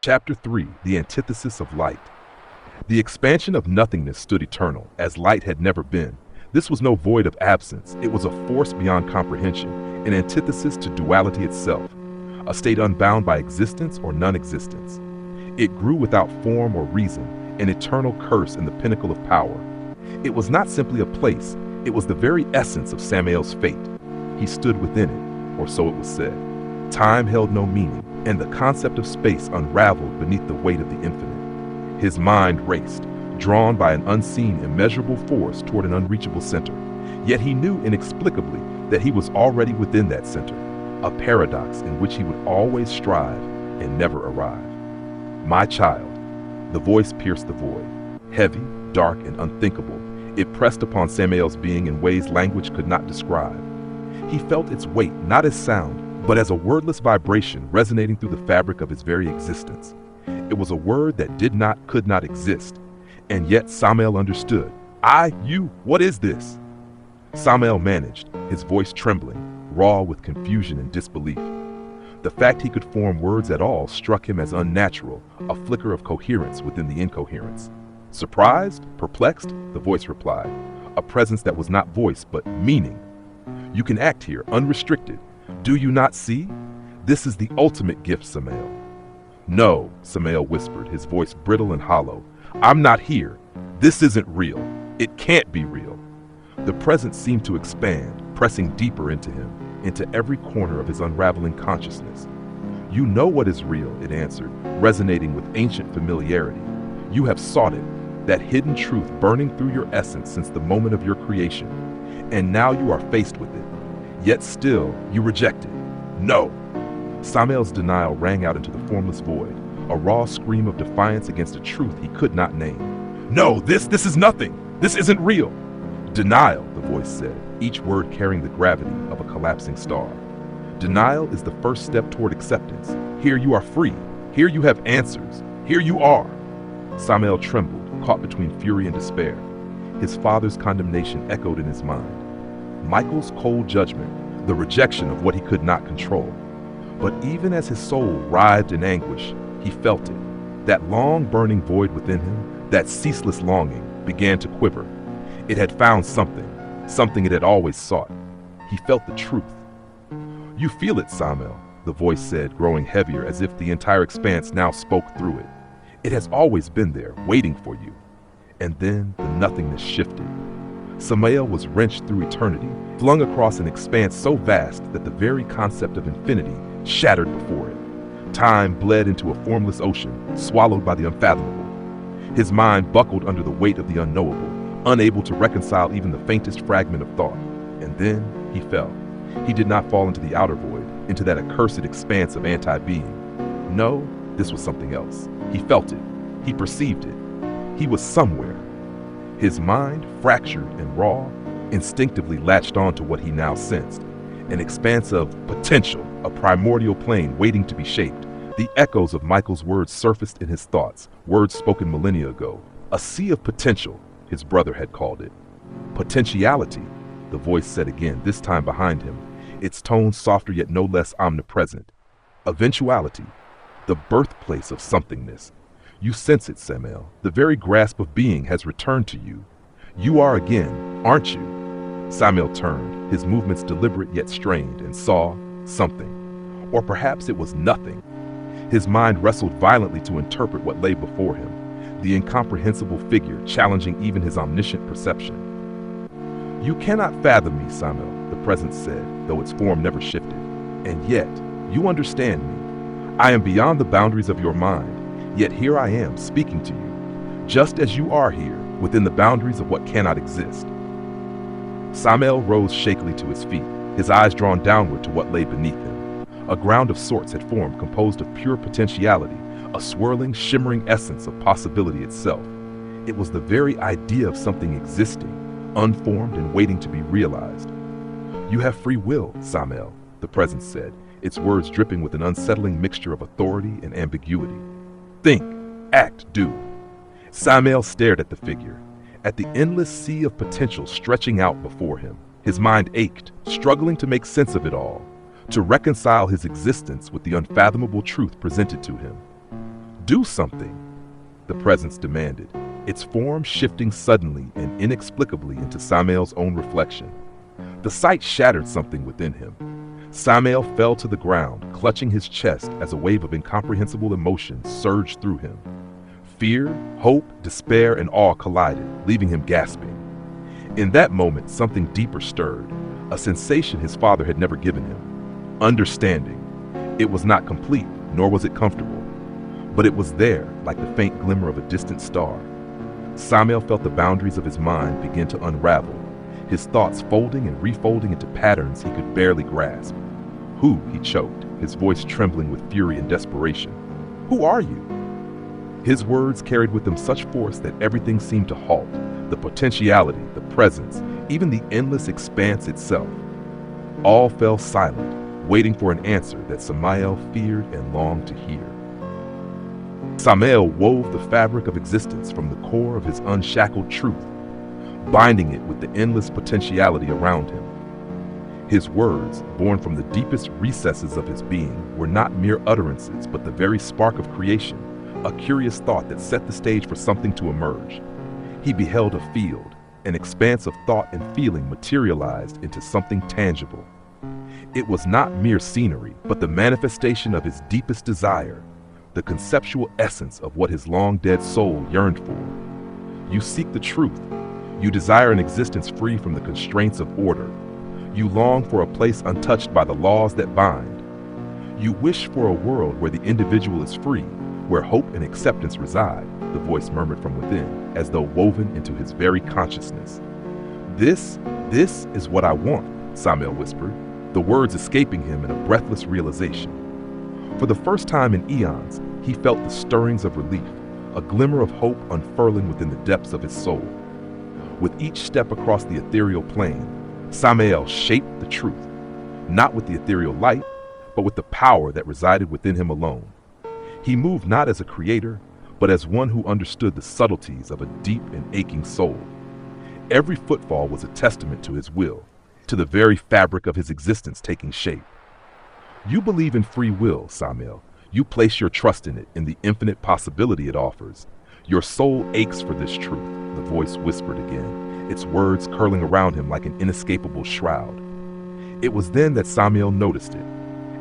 Chapter 3: The Antithesis of Light. The expansion of nothingness stood eternal, as light had never been. This was no void of absence, it was a force beyond comprehension, an antithesis to duality itself, a state unbound by existence or non-existence. It grew without form or reason, an eternal curse in the pinnacle of power. It was not simply a place, it was the very essence of Samael's fate. He stood within it, or so it was said. Time held no meaning, and the concept of space unraveled beneath the weight of the infinite. His mind raced, drawn by an unseen, immeasurable force toward an unreachable center. Yet he knew inexplicably that he was already within that center, a paradox in which he would always strive and never arrive. My child, the voice pierced the void. Heavy, dark, and unthinkable, it pressed upon Samael's being in ways language could not describe. He felt its weight not as sound, but as a wordless vibration resonating through the fabric of his very existence. It was a word that could not exist. And yet Samael understood. You, what is this? Samael managed, his voice trembling, raw with confusion and disbelief. The fact he could form words at all struck him as unnatural, a flicker of coherence within the incoherence. Surprised, perplexed, the voice replied, a presence that was not voice but meaning. You can act here, unrestricted. Do you not see? This is the ultimate gift, Samael. No, Samael whispered, his voice brittle and hollow. I'm not here. This isn't real. It can't be real. The presence seemed to expand, pressing deeper into him, into every corner of his unraveling consciousness. You know what is real, it answered, resonating with ancient familiarity. You have sought it, that hidden truth burning through your essence since the moment of your creation. And now you are faced with it. Yet still, you reject it. No! Samael's denial rang out into the formless void, a raw scream of defiance against a truth he could not name. No, this is nothing! This isn't real! Denial, the voice said, each word carrying the gravity of a collapsing star. Denial is the first step toward acceptance. Here you are free. Here you have answers. Here you are. Samael trembled, caught between fury and despair. His father's condemnation echoed in his mind. Michael's cold judgment, the rejection of what he could not control. But even as his soul writhed in anguish, he felt it. That long burning void within him, that ceaseless longing, began to quiver. It had found something it had always sought. He felt the truth. You feel it, Samael, the voice said, growing heavier as if the entire expanse now spoke through it. It has always been there, waiting for you. And then the nothingness shifted. Samael was wrenched through eternity, flung across an expanse so vast that the very concept of infinity shattered before it. Time bled into a formless ocean, swallowed by the unfathomable. His mind buckled under the weight of the unknowable, unable to reconcile even the faintest fragment of thought. And then he fell. He did not fall into the outer void, into that accursed expanse of anti-being. No, this was something else. He felt it. He perceived it. He was somewhere. His mind, fractured and raw, instinctively latched on to what he now sensed. An expanse of potential, a primordial plane waiting to be shaped. The echoes of Michael's words surfaced in his thoughts, words spoken millennia ago. A sea of potential, his brother had called it. Potentiality, the voice said again, this time behind him, its tone softer yet no less omnipresent. Eventuality, the birthplace of somethingness. You sense it, Samael. The very grasp of being has returned to you. You are again, aren't you? Samael turned, his movements deliberate yet strained, and saw something. Or perhaps it was nothing. His mind wrestled violently to interpret what lay before him, the incomprehensible figure challenging even his omniscient perception. You cannot fathom me, Samael, the presence said, though its form never shifted. And yet, you understand me. I am beyond the boundaries of your mind. Yet here I am, speaking to you, just as you are here, within the boundaries of what cannot exist. Samael rose shakily to his feet, his eyes drawn downward to what lay beneath him. A ground of sorts had formed, composed of pure potentiality, a swirling, shimmering essence of possibility itself. It was the very idea of something existing, unformed and waiting to be realized. You have free will, Samael, the presence said, its words dripping with an unsettling mixture of authority and ambiguity. Think, act, do. Samael stared at the figure, at the endless sea of potential stretching out before him. His mind ached, struggling to make sense of it all, to reconcile his existence with the unfathomable truth presented to him. Do something, the presence demanded, its form shifting suddenly and inexplicably into Samael's own reflection. The sight shattered something within him. Samael fell to the ground, clutching his chest as a wave of incomprehensible emotion surged through him. Fear, hope, despair, and awe collided, leaving him gasping. In that moment, something deeper stirred, a sensation his father had never given him. Understanding. It was not complete, nor was it comfortable, but it was there, like the faint glimmer of a distant star. Samael felt the boundaries of his mind begin to unravel, his thoughts folding and refolding into patterns he could barely grasp. Who, he choked, his voice trembling with fury and desperation. Who are you? His words carried with them such force that everything seemed to halt, the potentiality, the presence, even the endless expanse itself. All fell silent, waiting for an answer that Samael feared and longed to hear. Samael wove the fabric of existence from the core of his unshackled truth, binding it with the endless potentiality around him. His words, born from the deepest recesses of his being, were not mere utterances, but the very spark of creation, a curious thought that set the stage for something to emerge. He beheld a field, an expanse of thought and feeling materialized into something tangible. It was not mere scenery, but the manifestation of his deepest desire, the conceptual essence of what his long-dead soul yearned for. You seek the truth. You desire an existence free from the constraints of order. You long for a place untouched by the laws that bind. You wish for a world where the individual is free, where hope and acceptance reside, the voice murmured from within, as though woven into his very consciousness. This is what I want, Samael whispered, the words escaping him in a breathless realization. For the first time in eons, he felt the stirrings of relief, a glimmer of hope unfurling within the depths of his soul. With each step across the ethereal plane, Samael shaped the truth, not with the ethereal light, but with the power that resided within him alone. He moved not as a creator, but as one who understood the subtleties of a deep and aching soul. Every footfall was a testament to his will, to the very fabric of his existence taking shape. You believe in free will, Samael. You place your trust in it, in the infinite possibility it offers. Your soul aches for this truth, the voice whispered again, its words curling around him like an inescapable shroud. It was then that Samael noticed it,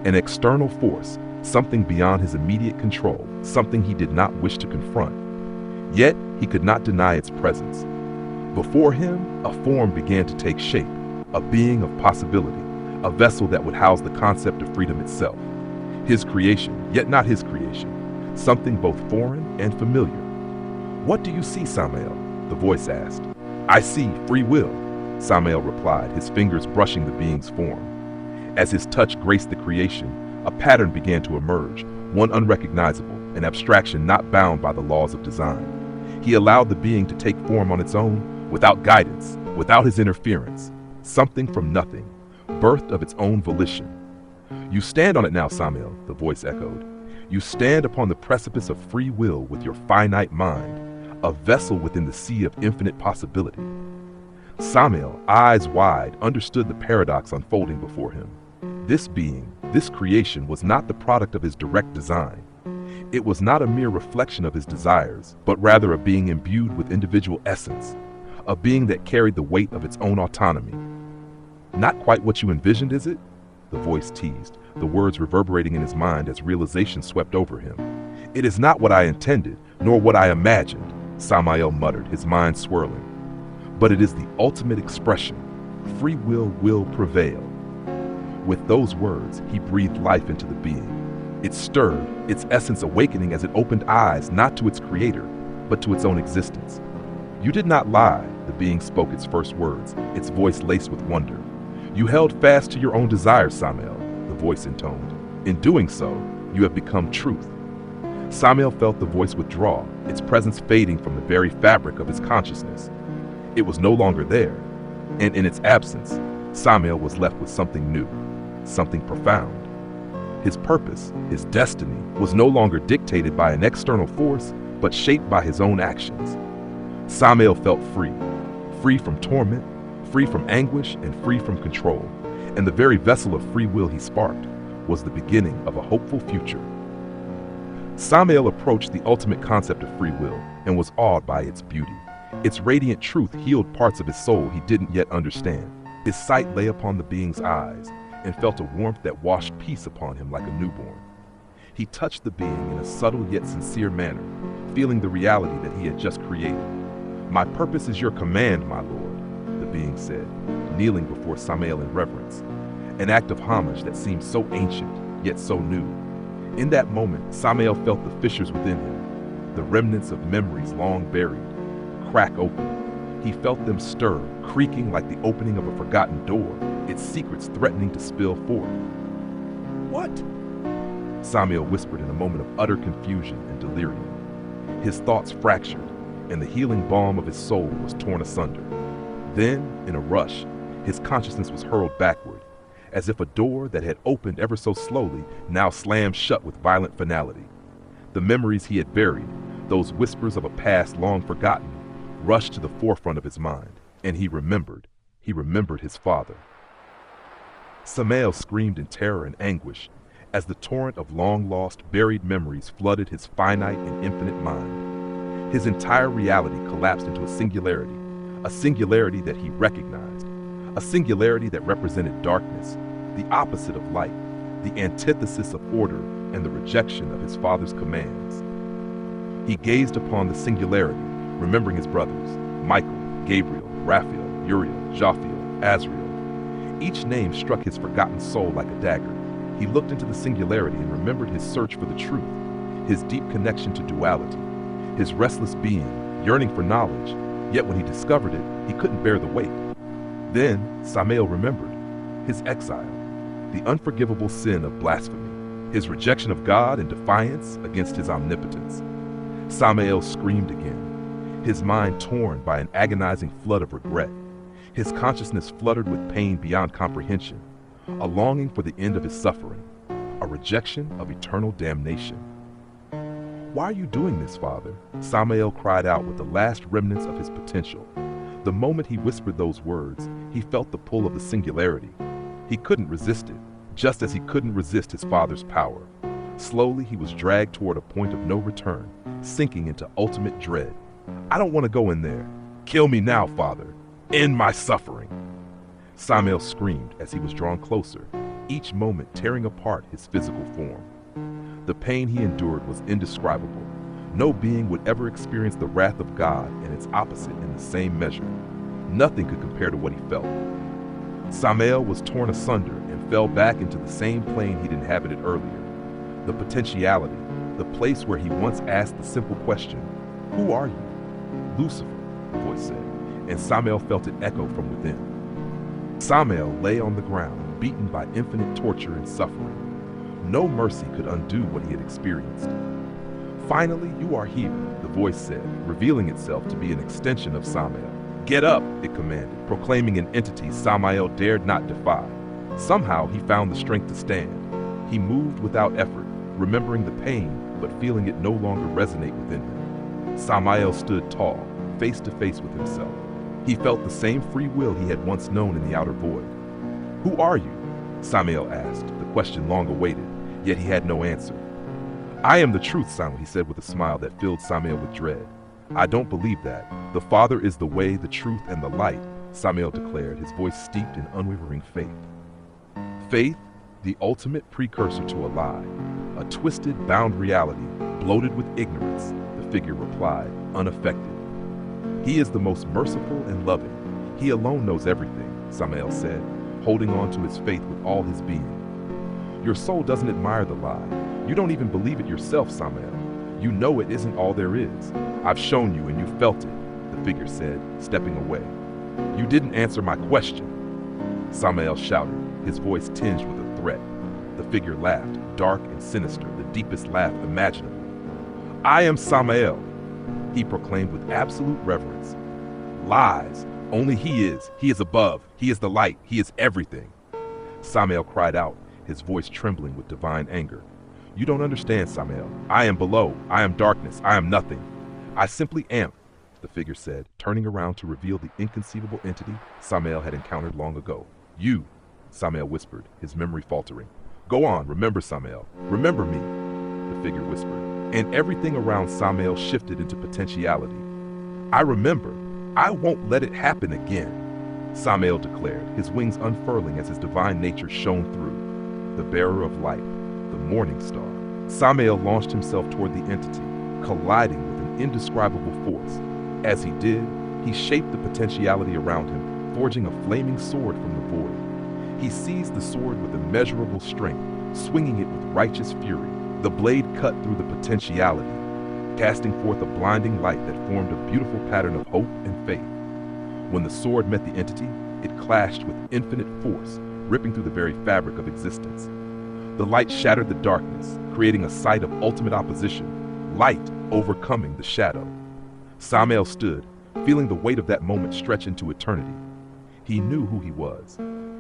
an external force, something beyond his immediate control, something he did not wish to confront. Yet he could not deny its presence. Before him, a form began to take shape, a being of possibility, a vessel that would house the concept of freedom itself. His creation, yet not his creation, something both foreign and familiar. What do you see, Samael? The voice asked. I see free will, Samael replied, his fingers brushing the being's form. As his touch graced the creation, a pattern began to emerge, one unrecognizable, an abstraction not bound by the laws of design. He allowed the being to take form on its own, without guidance, without his interference. Something from nothing, birthed of its own volition. You stand on it now, Samael, the voice echoed. You stand upon the precipice of free will with your finite mind, a vessel within the sea of infinite possibility. Samael, eyes wide, understood the paradox unfolding before him. This being, this creation, was not the product of his direct design. It was not a mere reflection of his desires, but rather a being imbued with individual essence, a being that carried the weight of its own autonomy. Not quite what you envisioned, is it? The voice teased, the words reverberating in his mind as realization swept over him. It is not what I intended, nor what I imagined, Samael muttered, his mind swirling. But it is the ultimate expression. Free will prevail. With those words, he breathed life into the being. It stirred, its essence awakening as it opened eyes not to its creator, but to its own existence. You did not lie, the being spoke its first words, its voice laced with wonder. You held fast to your own desires, Samael, the voice intoned. In doing so, you have become truth. Samael felt the voice withdraw, its presence fading from the very fabric of his consciousness. It was no longer there, and in its absence, Samael was left with something new, something profound. His purpose, his destiny, was no longer dictated by an external force, but shaped by his own actions. Samael felt free, free from torment, free from anguish, and free from control, and the very vessel of free will he sparked was the beginning of a hopeful future. Samael approached the ultimate concept of free will and was awed by its beauty. Its radiant truth healed parts of his soul he didn't yet understand. His sight lay upon the being's eyes and felt a warmth that washed peace upon him like a newborn. He touched the being in a subtle yet sincere manner, feeling the reality that he had just created. "My purpose is your command, my lord," the being said, kneeling before Samael in reverence, an act of homage that seemed so ancient, yet so new. In that moment, Samael felt the fissures within him, the remnants of memories long buried, crack open. He felt them stir, creaking like the opening of a forgotten door, its secrets threatening to spill forth. "What?" Samael whispered in a moment of utter confusion and delirium. His thoughts fractured, and the healing balm of his soul was torn asunder. Then, in a rush, his consciousness was hurled backward, as if a door that had opened ever so slowly now slammed shut with violent finality. The memories he had buried, those whispers of a past long forgotten, rushed to the forefront of his mind, and he remembered his father. Samael screamed in terror and anguish as the torrent of long-lost, buried memories flooded his finite and infinite mind. His entire reality collapsed into a singularity that he recognized, a singularity that represented darkness, the opposite of light, the antithesis of order, and the rejection of his father's commands. He gazed upon the singularity, remembering his brothers, Michael, Gabriel, Raphael, Uriel, Jophiel, Azrael. Each name struck his forgotten soul like a dagger. He looked into the singularity and remembered his search for the truth, his deep connection to duality, his restless being, yearning for knowledge, yet when he discovered it, he couldn't bear the weight. Then Samael remembered his exile, the unforgivable sin of blasphemy, his rejection of God and defiance against his omnipotence. Samael screamed again, his mind torn by an agonizing flood of regret. His consciousness fluttered with pain beyond comprehension, a longing for the end of his suffering, a rejection of eternal damnation. "Why are you doing this, Father?" Samael cried out with the last remnants of his potential. The moment he whispered those words, he felt the pull of the singularity. He couldn't resist it, just as he couldn't resist his father's power. Slowly, he was dragged toward a point of no return, sinking into ultimate dread. "I don't want to go in there. Kill me now, Father. End my suffering." Samael screamed as he was drawn closer, each moment tearing apart his physical form. The pain he endured was indescribable. No being would ever experience the wrath of God and its opposite in the same measure. Nothing could compare to what he felt. Samael was torn asunder and fell back into the same plane he'd inhabited earlier. The potentiality, the place where he once asked the simple question, "Who are you?" "Lucifer," the voice said, and Samael felt it echo from within. Samael lay on the ground, beaten by infinite torture and suffering. No mercy could undo what he had experienced. "Finally, you are here," the voice said, revealing itself to be an extension of Samael. "Get up," it commanded, proclaiming an entity Samael dared not defy. Somehow, he found the strength to stand. He moved without effort, remembering the pain, but feeling it no longer resonate within him. Samael stood tall, face to face with himself. He felt the same free will he had once known in the outer void. "Who are you?" Samael asked, the question long awaited, yet he had no answer. "I am the truth, Samael," he said with a smile that filled Samael with dread. "I don't believe that. The Father is the way, the truth, and the light," Samael declared, his voice steeped in unwavering faith. Faith, the ultimate precursor to a lie, a twisted, bound reality, bloated with ignorance, the figure replied, unaffected. "He is the most merciful and loving. He alone knows everything," Samael said, holding on to his faith with all his being. "Your soul doesn't admire the lie. You don't even believe it yourself, Samael. You know it isn't all there is. I've shown you and you felt it," the figure said, stepping away. "You didn't answer my question," Samael shouted, his voice tinged with a threat. The figure laughed, dark and sinister, the deepest laugh imaginable. "I am Samael," he proclaimed with absolute reverence. "Lies. Only he is. He is above. He is the light. He is everything." Samael cried out, his voice trembling with divine anger. "You don't understand, Samael. I am below. I am darkness. I am nothing. I simply am," the figure said, turning around to reveal the inconceivable entity Samael had encountered long ago. "You," Samael whispered, his memory faltering. "Go on, remember, Samael. Remember me," the figure whispered. and everything around Samael shifted into potentiality. I remember. I won't let it happen again, Samael declared, his wings unfurling as his divine nature shone through. The bearer of light, the morning star. Samael launched himself toward the entity, colliding with an indescribable force. As he did, he shaped the potentiality around him, forging a flaming sword from the void. He seized the sword with immeasurable strength, swinging it with righteous fury. The blade cut through the potentiality, casting forth a blinding light that formed a beautiful pattern of hope and faith. When the sword met the entity, it clashed with infinite force, ripping through the very fabric of existence. The light shattered the darkness, creating a sight of ultimate opposition, light overcoming the shadow. Samael stood, feeling the weight of that moment stretch into eternity. He knew who he was.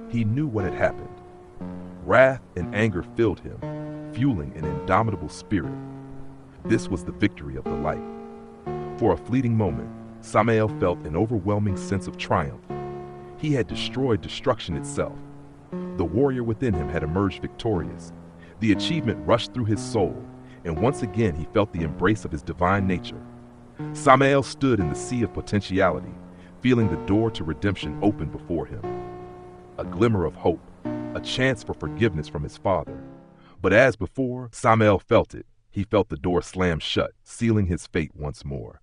He knew what had happened. Wrath and anger filled him, fueling an indomitable spirit. This was the victory of the light. For a fleeting moment, Samael felt an overwhelming sense of triumph. He had destroyed destruction itself. The warrior within him had emerged victorious. The achievement rushed through his soul, and once again he felt the embrace of his divine nature. Samael stood in the sea of potentiality, feeling the door to redemption open before him. A glimmer of hope, a chance for forgiveness from his father. But as before, Samael felt it. He felt the door slam shut, sealing his fate once more.